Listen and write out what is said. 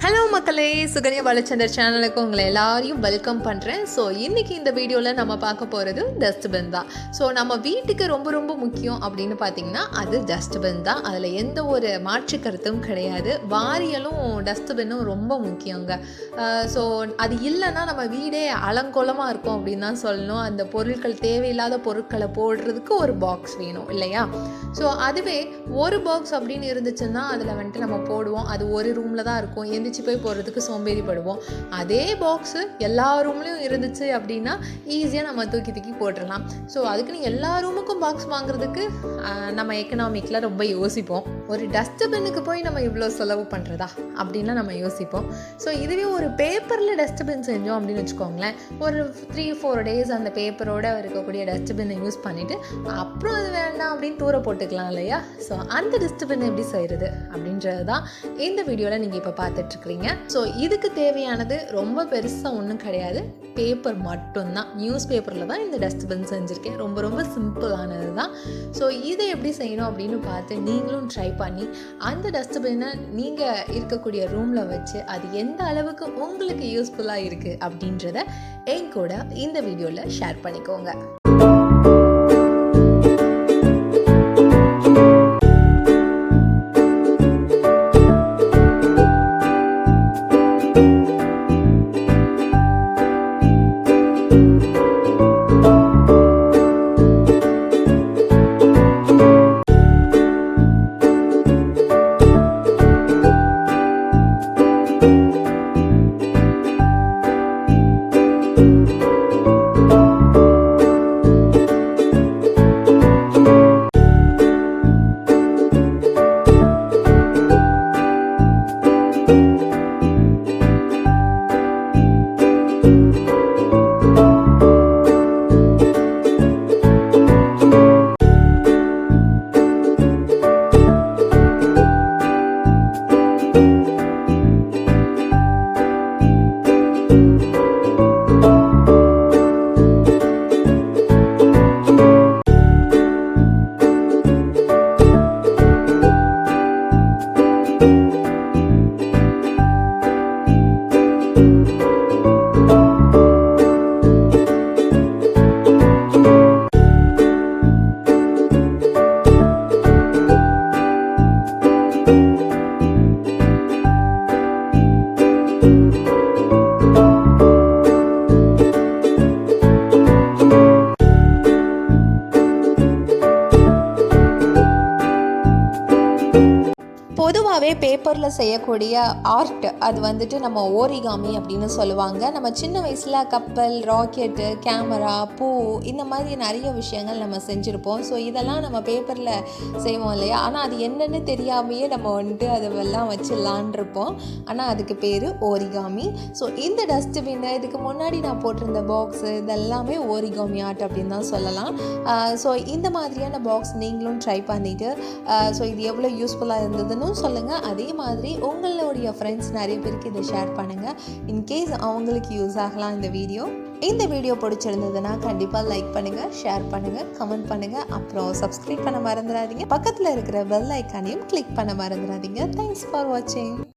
Hello மக்களே, Sukanya Balachander சேனலுக்கு உங்களை எல்லாரையும் வெல்கம் பண்ணுறேன். ஸோ இன்றைக்கி இந்த வீடியோவில் நம்ம பார்க்க போகிறது டஸ்ட்பின் தான். ஸோ நம்ம வீட்டுக்கு ரொம்ப ரொம்ப முக்கியம் அப்படின்னு பார்த்திங்கன்னா அது டஸ்ட்பின் தான். அதில் எந்த ஒரு மாற்று கருத்தும் கிடையாது. வாரியலும் டஸ்ட்பின்னும் ரொம்ப முக்கியங்க. ஸோ அது இல்லைன்னா நம்ம வீடே அலங்கோலமாக இருக்கும் அப்படின்னு தான் சொல்லணும். அந்த பொருட்கள் தேவையில்லாத பொருட்களை போடுறதுக்கு ஒரு பாக்ஸ் வேணும் இல்லையா? ஸோ அதுவே ஒரு பாக்ஸ் அப்படின்னு இருந்துச்சுன்னா அதில் வந்துட்டு நம்ம போடுவோம். அது ஒரு ரூமில் தான் இருக்கும். போய் போகிறதுக்கு சோம்பேறிப்படுவோம். அதே பாக்ஸு எல்லா ரூம்லேயும் இருந்துச்சு அப்படின்னா ஈஸியாக நம்ம தூக்கி போட்டுடலாம். ஸோ அதுக்குன்னு எல்லா ரூமுக்கும் பாக்ஸ் வாங்குறதுக்கு நம்ம எக்கனாமிக்கில் ரொம்ப யோசிப்போம். ஒரு டஸ்ட்பின்னுக்கு போய் நம்ம இவ்வளோ செலவு பண்ணுறதா அப்படின்லாம் நம்ம யோசிப்போம். ஸோ இதுவே ஒரு பேப்பரில் டஸ்ட்பின் செஞ்சோம் அப்படின்னு வச்சுக்கோங்களேன், ஒரு 3-4 days அந்த பேப்பரோடு இருக்கக்கூடிய டஸ்ட்பின்னை யூஸ் பண்ணிவிட்டு அப்புறம் அது வேண்டாம் அப்படின்னு தூர போட்டுக்கலாம் இல்லையா? ஸோ அந்த டஸ்ட்பின் எப்படி செய்கிறது அப்படின்றது தான் இந்த வீடியோவில் நீங்கள் இப்போ பார்த்துட்ருக்கீங்க. ஸோ இதுக்கு தேவையானது ரொம்ப பெருசாக ஒன்றும் கிடையாது, பேப்பர் மட்டும்தான். நியூஸ் பேப்பரில் தான் இந்த டஸ்ட்பின் செஞ்சுருக்கேன். ரொம்ப ரொம்ப சிம்பிளானது தான். ஸோ இதை எப்படி செய்யணும் அப்படின்னு பார்த்து நீங்களும் ட்ரை பண்ணி அந்த டஸ்ட்பினை நீங்கள் இருக்கக்கூடிய ரூமில் வச்சு அது எந்த அளவுக்கு உங்களுக்கு யூஸ்ஃபுல்லாக இருக்குது அப்படின்றத என் கூட இந்த வீடியோவில் ஷேர் பண்ணிக்கோங்க. பொதுவாகவே பேப்பரில் செய்யக்கூடிய ஆர்ட் அது வந்துட்டு நம்ம ஓரிகாமி அப்படின்னு சொல்லுவாங்க. நம்ம சின்ன வயசில் கப்பல், ராக்கெட்டு, கேமரா, பூ இந்த மாதிரி நிறைய விஷயங்கள் நம்ம செஞ்சுருப்போம். ஸோ இதெல்லாம் நம்ம பேப்பரில் செய்வோம் இல்லையா? ஆனால் அது என்னென்னு தெரியாமையே நம்ம வந்துட்டு அதெல்லாம் வச்சு விளாண்டுருப்போம். ஆனால் அதுக்கு பேர் ஓரிகாமி. ஸோ இந்த டஸ்ட்பின்னு, இதுக்கு முன்னாடி நான் போட்டிருந்த பாக்ஸு, இதெல்லாமே ஓரிகாமி ஆர்ட் அப்படின்னு தான் சொல்லலாம். ஸோ இந்த மாதிரியான பாக்ஸ் நீங்களும் ட்ரை பண்ணிவிட்டு ஸோ இது எவ்வளோ யூஸ்ஃபுல்லாக இருந்ததுன்னு சொல்லுங்கள். அதே மாதிரி உங்களுடைய ஃப்ரெண்ட்ஸ் நிறைய பேருக்கு இதை ஷேர் பண்ணுங்கள். இன்கேஸ் அவங்களுக்கு யூஸ் ஆகலாம் இந்த வீடியோ பிடிச்சிருந்ததுன்னா கண்டிப்பாக லைக் பண்ணுங்கள், ஷேர் பண்ணுங்கள், கமெண்ட் பண்ணுங்கள். அப்புறம் சப்ஸ்கிரைப் பண்ண மறந்துடாதீங்க. பக்கத்தில் இருக்கிற பெல் ஐக்கானையும் கிளிக் பண்ண மறந்துடாதீங்க. தேங்க்ஸ் ஃபார் வாட்சிங்.